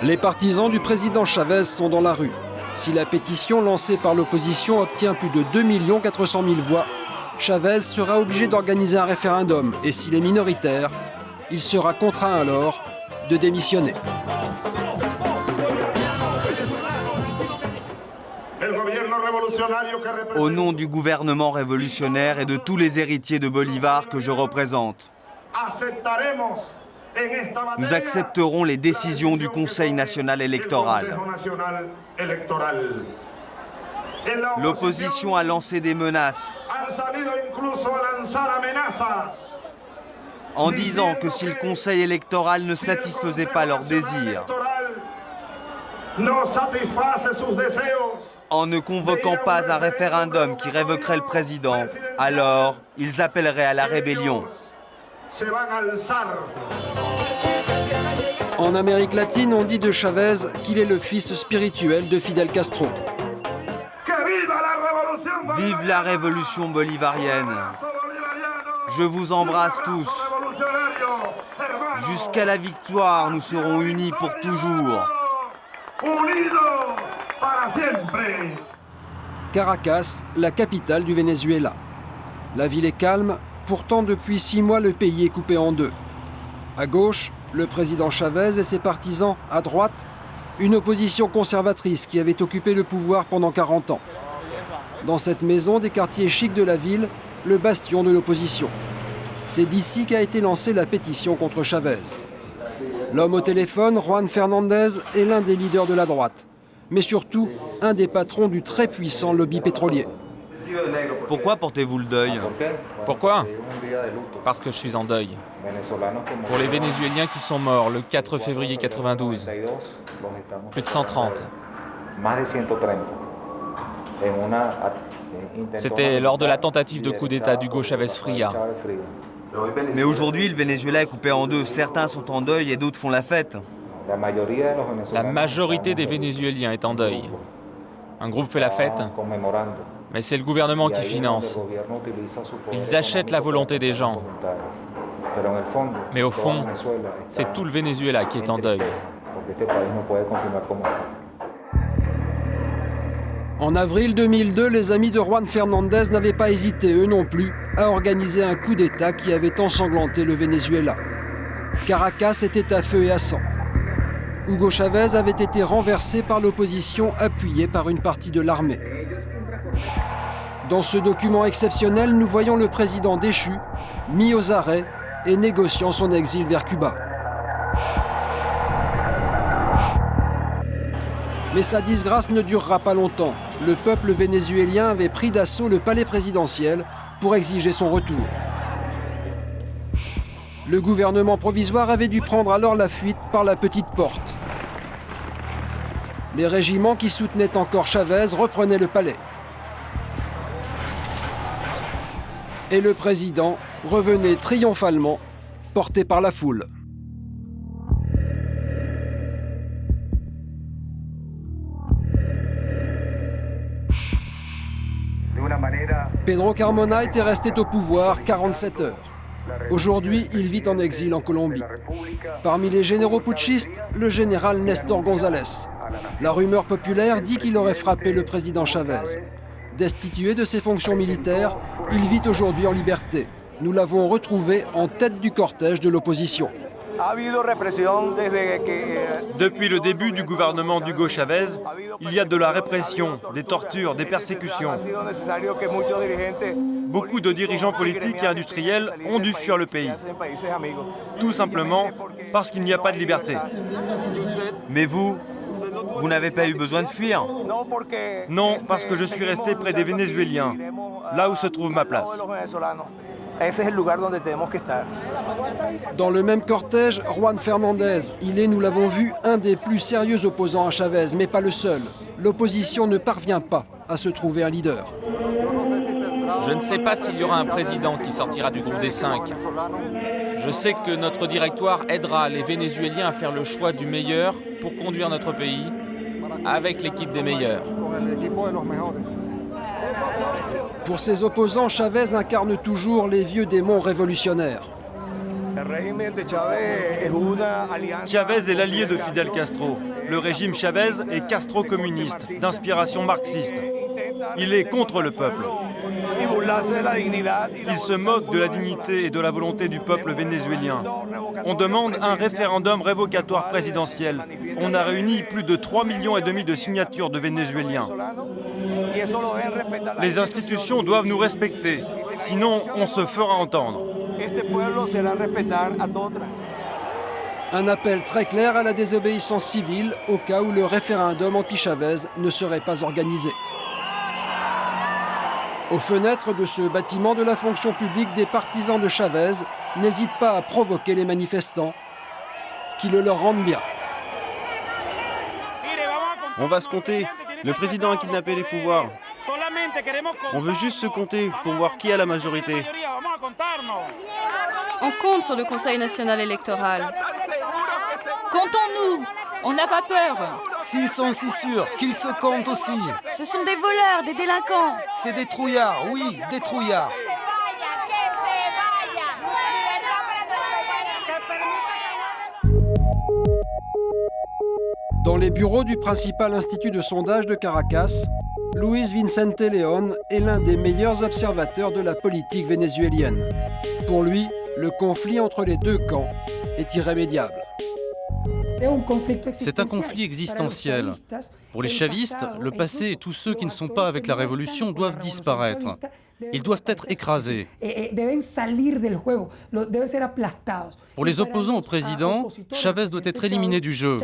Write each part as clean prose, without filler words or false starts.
Les partisans du président Chavez sont dans la rue. Si la pétition lancée par l'opposition obtient plus de 2 400 000 voix, Chavez sera obligé d'organiser un référendum et s'il est minoritaire, il sera contraint alors de démissionner. Au nom du gouvernement révolutionnaire et de tous les héritiers de Bolivar que je représente, nous accepterons les décisions du Conseil national électoral. L'opposition a lancé des menaces en disant que si le Conseil électoral ne satisfaisait pas leurs désirs, en ne convoquant pas un référendum qui révoquerait le président, alors ils appelleraient à la rébellion. En Amérique latine, on dit de Chavez qu'il est le fils spirituel de Fidel Castro. Vive la révolution bolivarienne! Je vous embrasse tous. Jusqu'à la victoire, nous serons unis pour toujours. Caracas, la capitale du Venezuela. La ville est calme, pourtant depuis 6 mois le pays est coupé en deux. À gauche, le président Chavez et ses partisans. À droite, une opposition conservatrice qui avait occupé le pouvoir pendant 40 ans. Dans cette maison des quartiers chics de la ville, le bastion de l'opposition. C'est d'ici qu'a été lancée la pétition contre Chavez. L'homme au téléphone, Juan Fernandez, est l'un des leaders de la droite, mais surtout un des patrons du très puissant lobby pétrolier. Pourquoi portez-vous le deuil? Pourquoi? Parce que je suis en deuil. Pour les Vénézuéliens qui sont morts le 4 février 92, plus de 130. C'était lors de la tentative de coup d'État d'Hugo Chávez Fría. Mais aujourd'hui, le Venezuela est coupé en deux. Certains sont en deuil et d'autres font la fête. La majorité des Vénézuéliens est en deuil. Un groupe fait la fête, mais c'est le gouvernement qui finance. Ils achètent la volonté des gens. Mais au fond, c'est tout le Venezuela qui est en deuil. En avril 2002, les amis de Juan Fernandez n'avaient pas hésité, eux non plus, à organiser un coup d'État qui avait ensanglanté le Venezuela. Caracas était à feu et à sang. Hugo Chavez avait été renversé par l'opposition appuyée par une partie de l'armée. Dans ce document exceptionnel, nous voyons le président déchu, mis aux arrêts et négociant son exil vers Cuba. Mais sa disgrâce ne durera pas longtemps. Le peuple vénézuélien avait pris d'assaut le palais présidentiel pour exiger son retour. Le gouvernement provisoire avait dû prendre alors la fuite par la petite porte. Les régiments qui soutenaient encore Chavez reprenaient le palais. Et le président revenait triomphalement, porté par la foule. Pedro Carmona était resté au pouvoir 47 heures. Aujourd'hui, il vit en exil en Colombie. Parmi les généraux putschistes, le général Néstor González. La rumeur populaire dit qu'il aurait frappé le président Chavez. Destitué de ses fonctions militaires, il vit aujourd'hui en liberté. Nous l'avons retrouvé en tête du cortège de l'opposition. Depuis le début du gouvernement d'Hugo Chavez, il y a de la répression, des tortures, des persécutions. Beaucoup de dirigeants politiques et industriels ont dû fuir le pays. Tout simplement parce qu'il n'y a pas de liberté. Mais vous n'avez pas eu besoin de fuir? Non, parce que je suis resté près des Vénézuéliens, là où se trouve ma place. Dans le même cortège, Juan Fernandez, il est, nous l'avons vu, un des plus sérieux opposants à Chavez, mais pas le seul. L'opposition ne parvient pas à se trouver un leader. Je ne sais pas s'il y aura un président qui sortira du groupe des 5. Je sais que notre directoire aidera les Vénézuéliens à faire le choix du meilleur pour conduire notre pays avec l'équipe des meilleurs. Pour ses opposants, Chavez incarne toujours les vieux démons révolutionnaires. Chavez est l'allié de Fidel Castro. Le régime Chavez est castro-communiste, d'inspiration marxiste. Il est contre le peuple. Il se moque de la dignité et de la volonté du peuple vénézuélien. On demande un référendum révocatoire présidentiel. On a réuni plus de 3,5 millions de signatures de Vénézuéliens. Les institutions doivent nous respecter, sinon on se fera entendre. Un appel très clair à la désobéissance civile au cas où le référendum anti-Chavez ne serait pas organisé. Aux fenêtres de ce bâtiment de la fonction publique, des partisans de Chavez n'hésitent pas à provoquer les manifestants, qui le leur rendent bien. On va se compter. Le président a kidnappé les pouvoirs. On veut juste se compter pour voir qui a la majorité. On compte sur le Conseil national électoral. Comptons-nous. On n'a pas peur. S'ils sont si sûrs, qu'ils se comptent aussi. Ce sont des voleurs, des délinquants. C'est des trouillards, oui, des trouillards. Dans les bureaux du principal institut de sondage de Caracas, Luis Vicente León est l'un des meilleurs observateurs de la politique vénézuélienne. Pour lui, le conflit entre les deux camps est irrémédiable. C'est un conflit existentiel. Pour les chavistes, le passé et tous ceux qui ne sont pas avec la révolution doivent disparaître. Ils doivent être écrasés. Pour les opposants au président, Chavez doit être éliminé du jeu.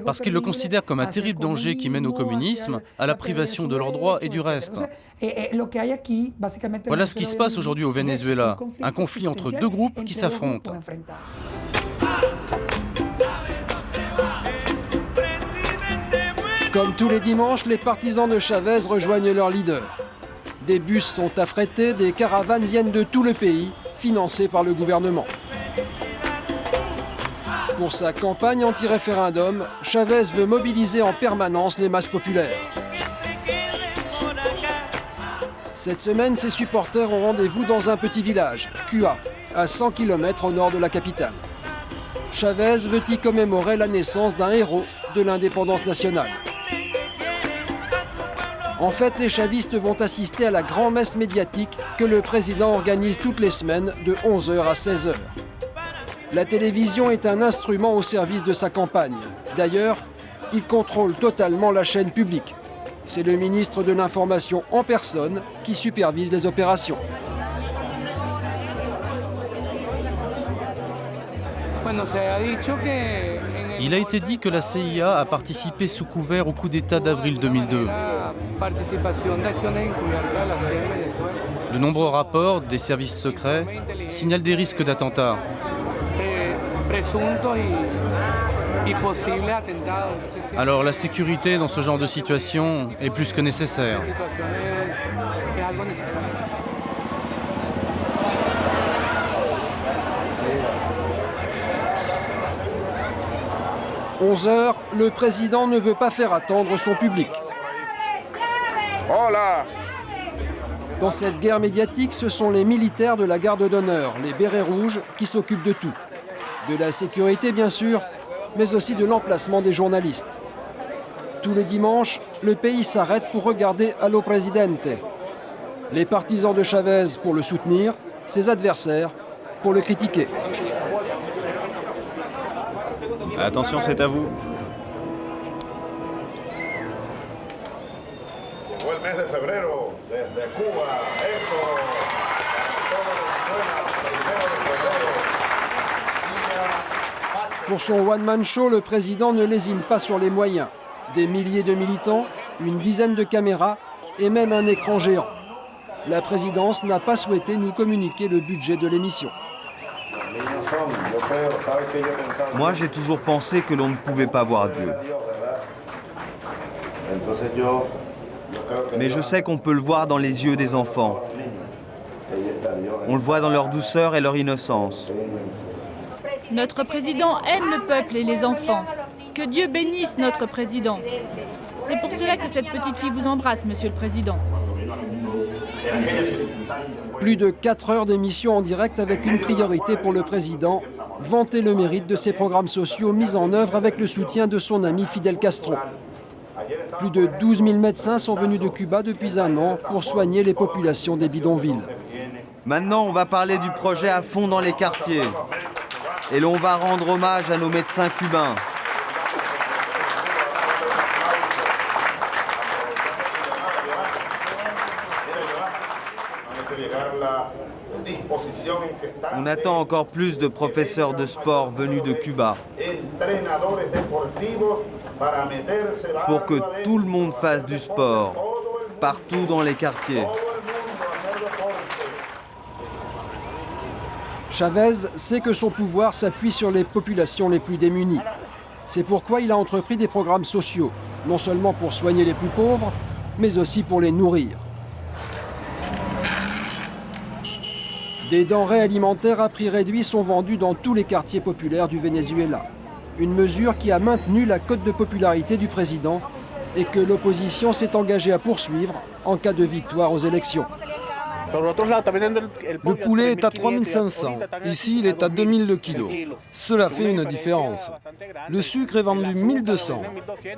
Parce qu'ils le considèrent comme un terrible danger qui mène au communisme, à la privation de leurs droits et du reste. Voilà ce qui se passe aujourd'hui au Venezuela, un conflit entre deux groupes qui s'affrontent. Comme tous les dimanches, les partisans de Chavez rejoignent leur leader. Des bus sont affrétés, des caravanes viennent de tout le pays, financées par le gouvernement. Pour sa campagne anti-référendum, Chavez veut mobiliser en permanence les masses populaires. Cette semaine, ses supporters ont rendez-vous dans un petit village, Cua, à 100 km au nord de la capitale. Chavez veut y commémorer la naissance d'un héros de l'indépendance nationale. En fait, les chavistes vont assister à la grand-messe médiatique que le président organise toutes les semaines de 11h à 16h. La télévision est un instrument au service de sa campagne. D'ailleurs, il contrôle totalement la chaîne publique. C'est le ministre de l'Information en personne qui supervise les opérations. Il a été dit que la CIA a participé sous couvert au coup d'État d'avril 2002. De nombreux rapports des services secrets signalent des risques d'attentats. Alors la sécurité dans ce genre de situation est plus que nécessaire. 11h, le président ne veut pas faire attendre son public. Dans cette guerre médiatique, ce sont les militaires de la garde d'honneur, les bérets rouges, qui s'occupent de tout. De la sécurité, bien sûr, mais aussi de l'emplacement des journalistes. Tous les dimanches, le pays s'arrête pour regarder Allo Presidente. Les partisans de Chavez pour le soutenir, ses adversaires pour le critiquer. Attention, c'est à vous. Pour son one-man show, le président ne lésine pas sur les moyens. Des milliers de militants, une dizaine de caméras et même un écran géant. La présidence n'a pas souhaité nous communiquer le budget de l'émission. Moi, j'ai toujours pensé que l'on ne pouvait pas voir Dieu. Mais je sais qu'on peut le voir dans les yeux des enfants. On le voit dans leur douceur et leur innocence. Notre président aime le peuple et les enfants. Que Dieu bénisse notre président. C'est pour cela que cette petite fille vous embrasse, monsieur le président. Plus de 4 heures d'émission en direct avec une priorité pour le président, vantait le mérite de ces programmes sociaux mis en œuvre avec le soutien de son ami Fidel Castro. Plus de 12 000 médecins sont venus de Cuba depuis un an pour soigner les populations des bidonvilles. Maintenant, on va parler du projet à fond dans les quartiers. Et l'on va rendre hommage à nos médecins cubains. On attend encore plus de professeurs de sport venus de Cuba pour que tout le monde fasse du sport, partout dans les quartiers. Chavez sait que son pouvoir s'appuie sur les populations les plus démunies. C'est pourquoi il a entrepris des programmes sociaux, non seulement pour soigner les plus pauvres, mais aussi pour les nourrir. Des denrées alimentaires à prix réduit sont vendues dans tous les quartiers populaires du Venezuela. Une mesure qui a maintenu la cote de popularité du président et que l'opposition s'est engagée à poursuivre en cas de victoire aux élections. Le poulet est à 3 500. Ici, il est à 2 000 le kilo. Cela fait une différence. Le sucre est vendu 1 200.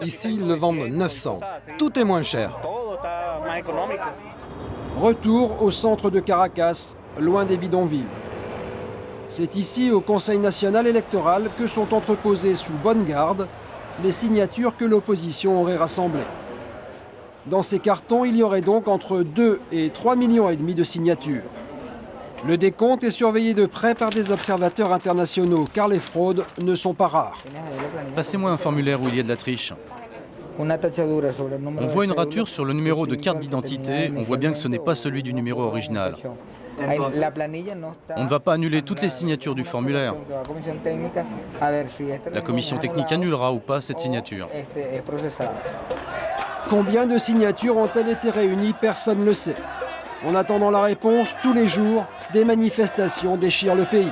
Ici, ils le vendent 900. Tout est moins cher. Retour au centre de Caracas, loin des bidonvilles. C'est ici, au Conseil national électoral, que sont entreposées sous bonne garde les signatures que l'opposition aurait rassemblées. Dans ces cartons, il y aurait donc entre 2 et 3,5 millions de signatures. Le décompte est surveillé de près par des observateurs internationaux, car les fraudes ne sont pas rares. Passez-moi un formulaire où il y a de la triche. On voit une rature sur le numéro de carte d'identité, on voit bien que ce n'est pas celui du numéro original. On ne va pas annuler toutes les signatures du formulaire. La commission technique annulera ou pas cette signature. Combien de signatures ont-elles été réunies? Personne ne le sait. En attendant la réponse, tous les jours, des manifestations déchirent le pays.